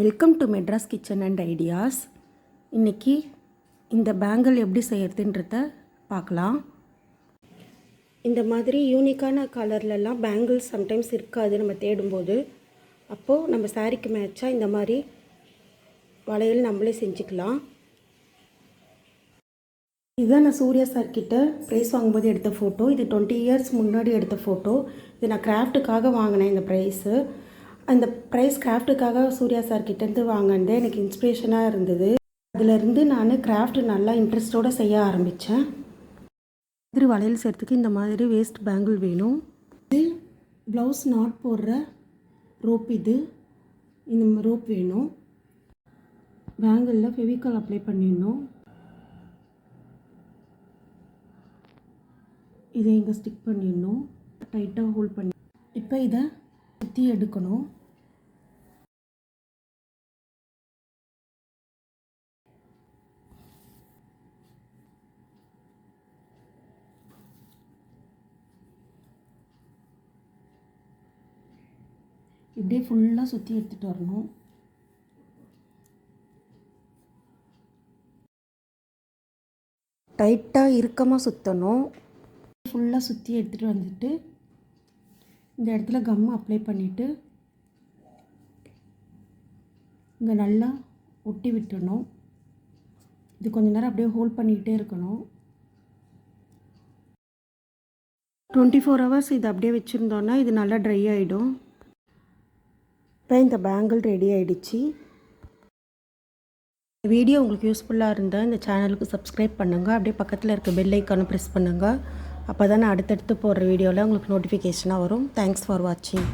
Welcome to Madras kitchen and ideas. இன்றைக்கி இந்த bangle எப்படி செய்யறதுன்றத பார்க்கலாம். இந்த மாதிரி யூனிக்கான கலர்லலாம் பேங்கிள்ஸ் சம்டைம்ஸ் இருக்காது நம்ம தேடும்போது. அப்போது நம்ம சாரீக்கு மேட்சாக இந்த மாதிரி வளையல் நம்மளே செஞ்சுக்கலாம். இதுதான் நான் சூர்யா சார்கிட்ட ப்ரைஸ் வாங்கும்போது எடுத்த ஃபோட்டோ. இது 20 இயர்ஸ் முன்னாடி எடுத்த ஃபோட்டோ. இது நான் கிராஃப்ட்டுக்காக வாங்கினேன். இந்த ப்ரைஸு அந்த ப்ரைஸ் கிராஃப்ட்டுக்காக சூர்யா சார்கிட்டேருந்து வாங்கினது எனக்கு இன்ஸ்பிரேஷனாக இருந்தது. அதிலேருந்து நான் கிராஃப்ட் நல்லா இன்ட்ரெஸ்ட்டோடு செய்ய ஆரம்பித்தேன். மாதிரி வளையல் செய்கிறதுக்கு இந்த மாதிரி வேஸ்ட் பேங்கிள் வேணும். இது ப்ளவுஸ் நாட் போடுற ரோப். இந்த ரோப் வேணும். பேங்கிளில் ஃபெவிகால் அப்ளை பண்ணிடணும். இதை இங்கே ஸ்டிக் பண்ணிடணும். டைட்டாக ஹோல்ட் பண்ணி இப்போ இதை சுற்றி எடுக்கணும். இப்படியே ஃபுல்லாக சுற்றி எடுத்துகிட்டு வரணும். டைட்டாக இறுக்கமாக சுற்றணும். ஃபுல்லாக சுற்றி எடுத்துகிட்டு வந்துட்டு இந்த இடத்துல கம் அப்ளை பண்ணிவிட்டு இங்கே நல்லா ஒட்டி விட்டுடணும். இது கொஞ்ச நேரம் அப்படியே ஹோல்ட் பண்ணிக்கிட்டே இருக்கணும். 24 ஹவர்ஸ் இது அப்படியே வச்சுருந்தோன்னா இது நல்லா ட்ரை ஆகிடும். இப்போ இந்த பேங்கிள் ரெடி ஆகிடுச்சு. இந்த வீடியோ உங்களுக்கு யூஸ்ஃபுல்லாக இருந்தால் இந்த சேனலுக்கு சப்ஸ்கிரைப் பண்ணுங்கள். அப்படியே பக்கத்தில் இருக்க பெல் ஐக்கானை ப்ரெஸ் பண்ணுங்கள். அப்போ தான் நான் அடுத்தடுத்து போடுற வீடியோவில் உங்களுக்கு நோட்டிஃபிகேஷனாக வரும். தேங்க்ஸ் ஃபார் வாட்சிங்.